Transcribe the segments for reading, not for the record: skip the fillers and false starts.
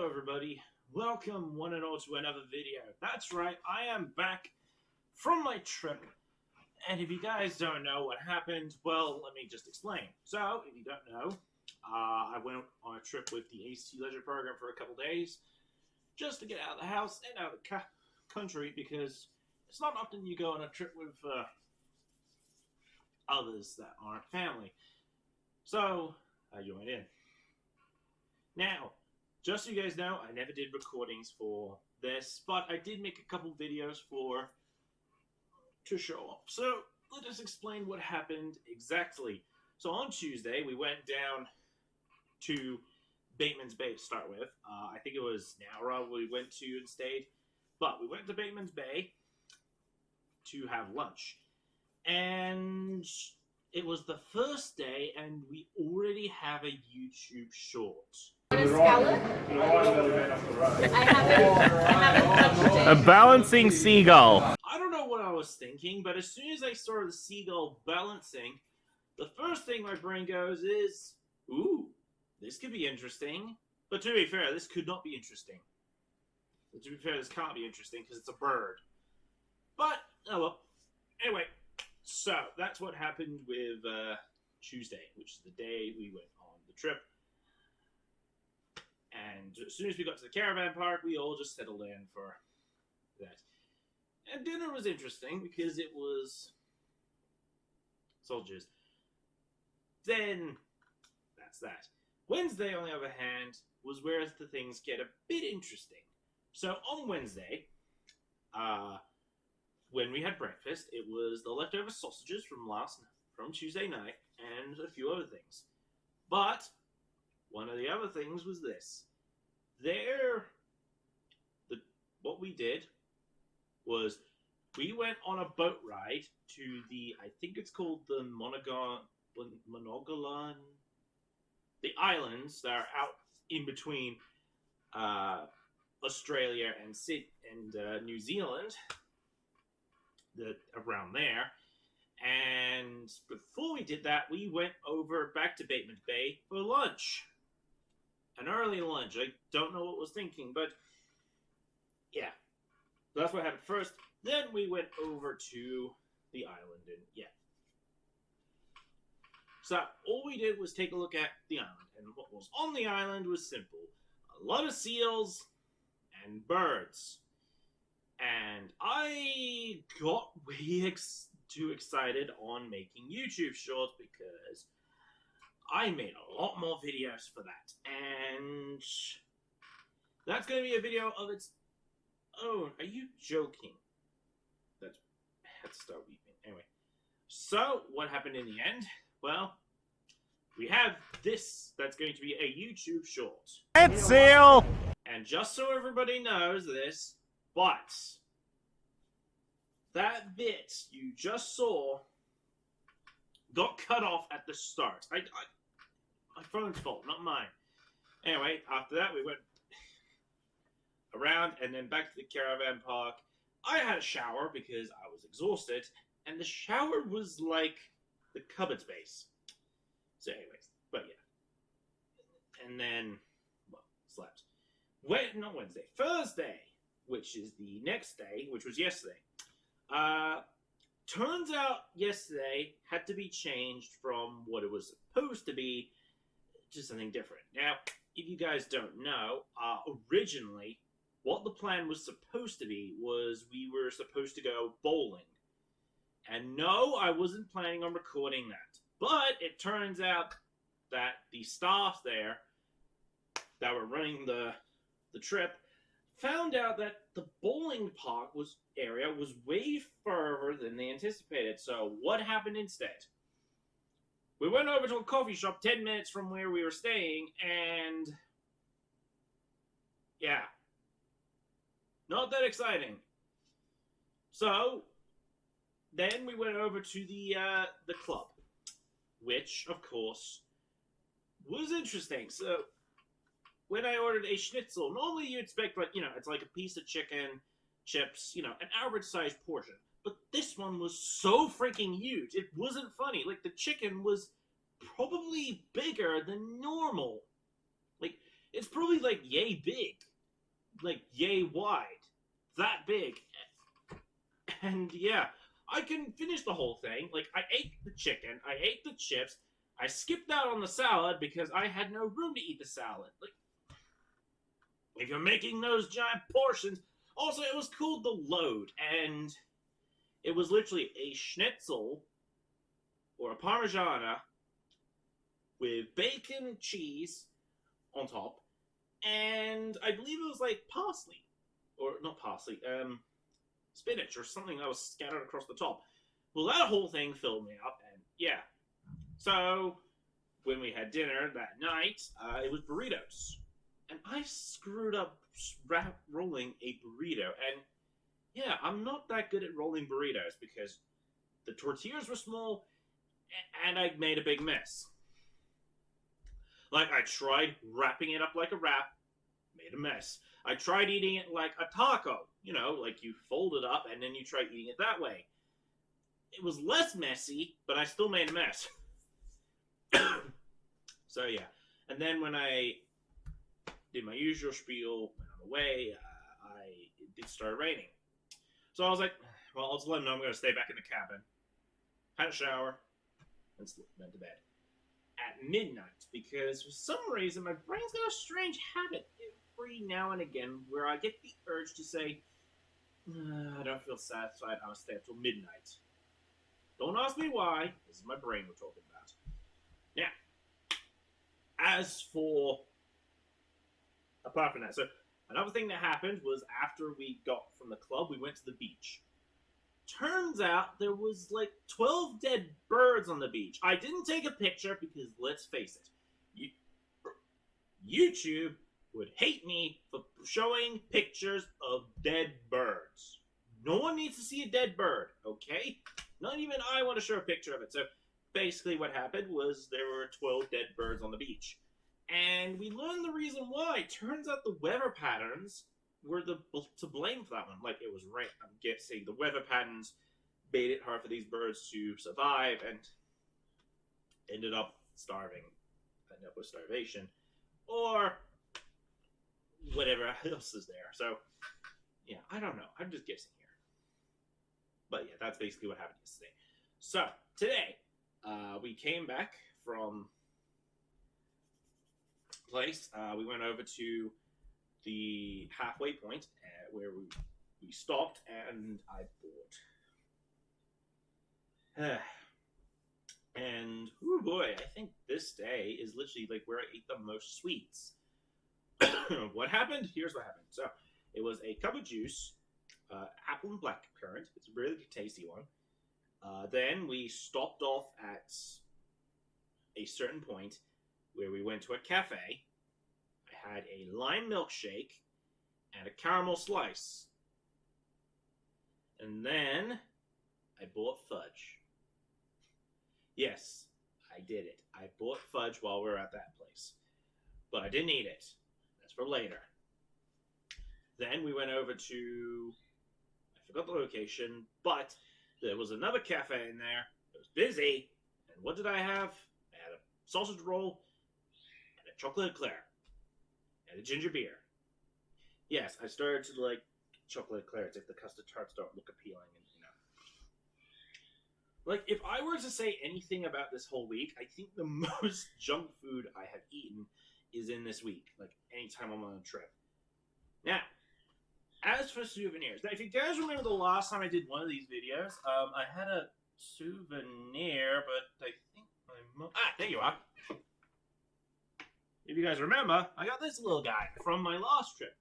Hello everybody, welcome one and all to another video. That's right, I am back from my trip, and if you guys don't know what happened, well, let me just explain. So, if you don't know, I went on a trip with the ACT Leisure program for a couple days, just to get out of the house and out of the country, because it's not often you go on a trip with others that aren't family. So, I joined in. Now, just so you guys know, I never did recordings for this, but I did make a couple videos to show off. So, let us explain what happened exactly. So, on Tuesday, we went down to Bateman's Bay to start with. I think it was Nowra we went to and stayed. But we went to Bateman's Bay to have lunch. And it was the first day, and we already have a YouTube short. A balancing seagull. I don't know what I was thinking, but as soon as I saw the seagull balancing, the first thing my brain goes is, ooh, this could be interesting. But to be fair, this could not be interesting. To be fair, this can't be interesting because it's a bird. But, oh well. Anyway, so that's what happened with Tuesday, which is the day we went on the trip. And as soon as we got to the caravan park, we all just settled in for that. And dinner was interesting because it was soldiers. Then, that's that. Wednesday, on the other hand, was where the things get a bit interesting. So on Wednesday, when we had breakfast, it was the leftover sausages from Tuesday night and a few other things. But one of the other things was this. What we did was we went on a boat ride to I think it's called the Monogolan, the islands that are out in between Australia and New Zealand, around there. And before we did that, we went over back to Bateman's Bay for lunch. An early lunch. I don't know what I was thinking, but yeah. That's what happened first. Then we went over to the island, and yeah. So all we did was take a look at the island, and what was on the island was simple. A lot of seals and birds. And I got way too excited on making YouTube shorts because I made a lot more videos for that. And that's going to be a video of its own. Are you joking? I had to start weeping. Anyway. So, what happened in the end? Well, we have this that's going to be a YouTube short. It's seal! And just so everybody knows this, but that bit you just saw got cut off at the start. My phone's fault, not mine. Anyway, after that we went around and then back to the caravan park. I had a shower because I was exhausted, and the shower was like the cupboard space. So anyways, but yeah. And then, well, slept. Not Wednesday. Thursday, which is the next day, which was yesterday. Turns out yesterday had to be changed from what it was supposed to be to something different. Now, if you guys don't know, originally, what the plan was supposed to be was we were supposed to go bowling. And no, I wasn't planning on recording that. But it turns out that the staff there that were running the trip found out that the bowling park area was way further than they anticipated. So what happened instead? We went over to a coffee shop 10 minutes from where we were staying, and yeah, not that exciting. So then we went over to the club, which of course was interesting. So when I ordered a schnitzel, normally you expect, like, it's like a piece of chicken, chips, an average sized portion. But this one was so freaking huge. It wasn't funny. Like, the chicken was probably bigger than normal. Like, It's probably like yay big, like yay wide, that big. And yeah, I couldn't finish the whole thing. Like, I ate the chicken, I ate the chips, I skipped out on the salad because I had no room to eat the salad. Like, if you're making those giant portions, also it was cool to load, and it was literally a schnitzel or a parmigiana with bacon, cheese on top, and I believe it was like parsley, or not parsley, spinach or something that was scattered across the top. Well, that whole thing filled me up, and yeah. So when we had dinner that night, it was burritos, and I screwed up rolling a burrito, and yeah, I'm not that good at rolling burritos because the tortillas were small, and I made a big mess. Like, I tried wrapping it up like a wrap, made a mess. I tried eating it like a taco, you know, like you fold it up and then you try eating it that way. It was less messy, but I still made a mess. So yeah, and then when I did my usual spiel, went on the way, it started raining. So I was like, well, I'll just let them know I'm going to stay back in the cabin. Had a shower, and went to bed. At midnight, because for some reason my brain's got a strange habit every now and again where I get the urge to say, I don't feel satisfied, I'll stay up till midnight. Don't ask me why, this is my brain we're talking about. Now, as for, apart from that, so another thing that happened was after we got from the club, we went to the beach. Turns out there was like 12 dead birds on the beach. I didn't take a picture because, let's face it, YouTube would hate me for showing pictures of dead birds. No one needs to see a dead bird, okay? Not even I want to show a picture of it. So basically what happened was there were 12 dead birds on the beach. And we learned the reason why. Turns out the weather patterns were to blame for that one. Like, it was rain. I'm guessing the weather patterns made it hard for these birds to survive and ended up starving. Ended up with starvation. Or whatever else is there. So, yeah, I don't know. I'm just guessing here. But yeah, that's basically what happened yesterday. So, today, we came back from place. We went over to the halfway point where we stopped, and I bought. And, oh boy, I think this day is literally like where I ate the most sweets. What happened? Here's what happened. So, it was a cup of juice, apple and blackcurrant. It's a really tasty one. Then we stopped off at a certain point where we went to a cafe. I had a lime milkshake and a caramel slice. And then I bought fudge. Yes, I did it. I bought fudge while we were at that place. But I didn't eat it. That's for later. Then we went over to, I forgot the location, but there was another cafe in there. It was busy. And what did I have? I had a sausage roll and a chocolate eclair and a ginger beer. Yes, I started to like chocolate eclairs if the custard tarts don't look appealing, and you know. Like, if I were to say anything about this whole week, I think the most junk food I have eaten is in this week. Like, anytime I'm on a trip. Now, as for souvenirs, now if you guys remember the last time I did one of these videos, I had a souvenir, but I think there you are. If you guys remember, I got this little guy from my last trip.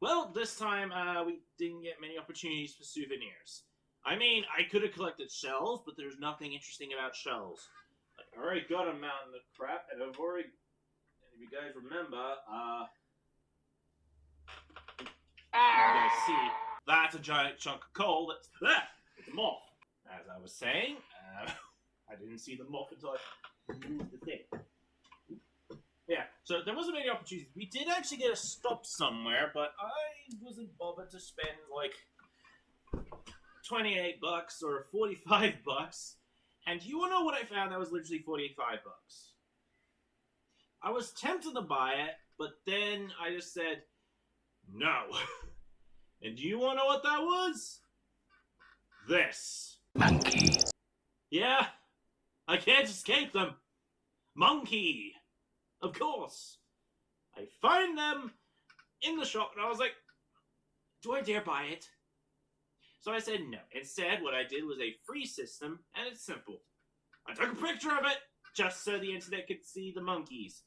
Well, this time, we didn't get many opportunities for souvenirs. I mean, I could have collected shells, but there's nothing interesting about shells. Like, I already got a mountain of crap, and I've already, and if you guys remember, you guys see, that's a giant chunk of coal. It's a moth. As I was saying, I didn't see the moth until I moved the thing. Yeah, so there wasn't any opportunities. We did actually get a stop somewhere, but I wasn't bothered to spend like $28 or $45. And you wanna know what I found that was literally $45? I was tempted to buy it, But then I just said, no. And do you want to know what that was? This. Monkey. Yeah, I can't escape them. Monkey. Of course. I find them in the shop, and I was like, do I dare buy it? So I said no. Instead, what I did was a free system, and it's simple. I took a picture of it, just so the internet could see the monkeys.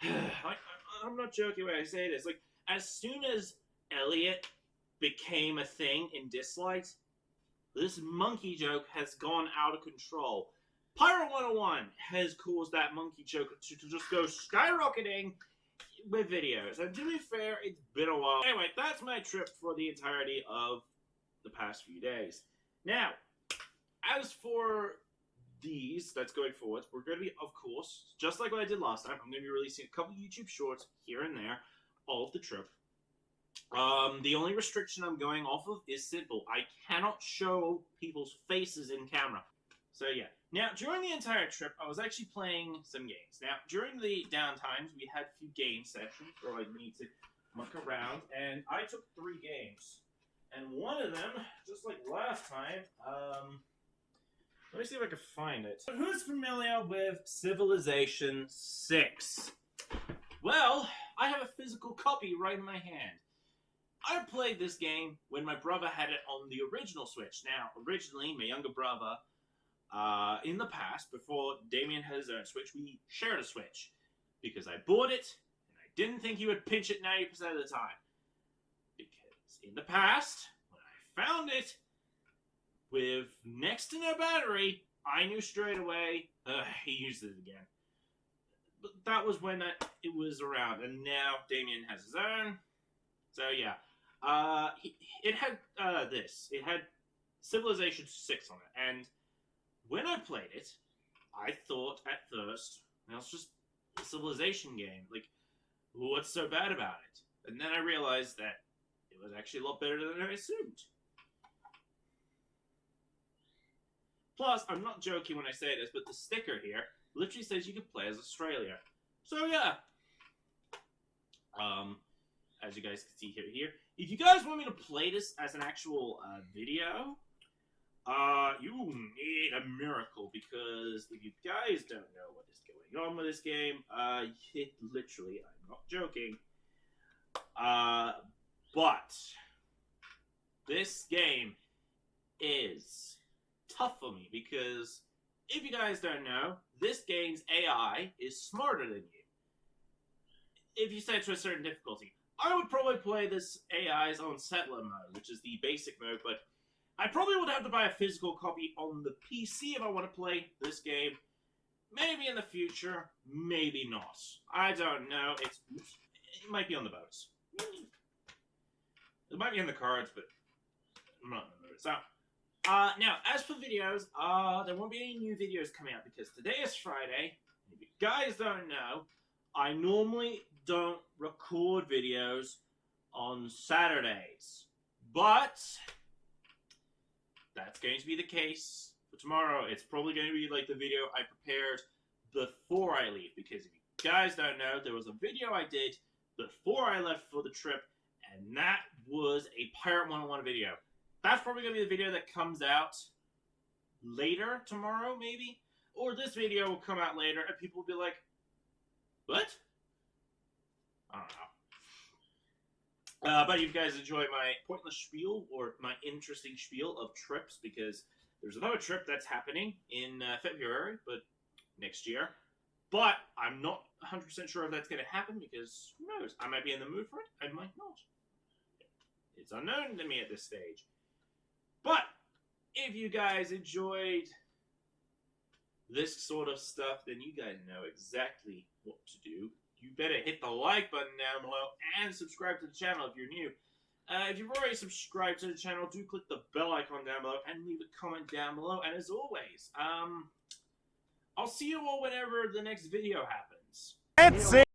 I'm not joking when I say this. Like, as soon as Elliot became a thing in dislikes, this monkey joke has gone out of control. Pirate 101 has caused that monkey joke to just go skyrocketing with videos. And to be fair, it's been a while. Anyway, that's my trip for the entirety of the past few days. Now, as for these that's going forward, we're going to be, of course, just like what I did last time, I'm going to be releasing a couple YouTube shorts here and there of the trip. The only restriction I'm going off of is simple. I cannot show people's faces in camera. So yeah. Now, during the entire trip, I was actually playing some games. Now, during the downtimes, we had a few game sessions where I need to muck around, and I took 3 games. And one of them, just like last time, let me see if I can find it. Who's familiar with Civilization 6? Well, I have a physical copy right in my hand. I played this game when my brother had it on the original Switch. Now, originally, my younger brother, in the past, before Damien had his own Switch, we shared a Switch. Because I bought it, and I didn't think he would pinch it 90% of the time. Because in the past, when I found it, with next to no battery, I knew straight away, he used it again. But that was when it was around, and now Damien has his own. So yeah, it had this. It had Civilization 6 on it, and when I played it, I thought at first, well, it's just a Civilization game. Like, what's so bad about it? And then I realized that it was actually a lot better than I assumed. Plus, I'm not joking when I say this, but the sticker here literally says you can play as Australia. So yeah. As you guys can see here. If you guys want me to play this as an actual video, you need a miracle, because if you guys don't know what is going on with this game, literally, I'm not joking, but this game is tough for me, because if you guys don't know, this game's AI is smarter than you. If you set it to a certain difficulty, I would probably play this AI's on settler mode, which is the basic mode, but I probably would have to buy a physical copy on the PC if I want to play this game. Maybe in the future, maybe not. I don't know. It might be on the boats. It might be on the cards, but I'm not in the mood. So, now, as for videos, there won't be any new videos coming out because today is Friday. If you guys don't know, I normally don't record videos on Saturdays, but that's going to be the case for tomorrow. It's probably going to be like the video I prepared before I leave, because if you guys don't know, there was a video I did before I left for the trip, and that was a Pirate 101 video. That's probably going to be the video that comes out later tomorrow, maybe, or this video will come out later, and people will be like, what? I don't know. But if you guys enjoy my pointless spiel, or my interesting spiel of trips, because there's another trip that's happening in February, but next year. But I'm not 100% sure if that's going to happen, because who knows? I might be in the mood for it, I might not. It's unknown to me at this stage. But if you guys enjoyed this sort of stuff, then you guys know exactly what to do. You better hit the like button down below and subscribe to the channel if you're new. If you've already subscribed to the channel, do click the bell icon down below and leave a comment down below. And as always, I'll see you all whenever the next video happens. That's it.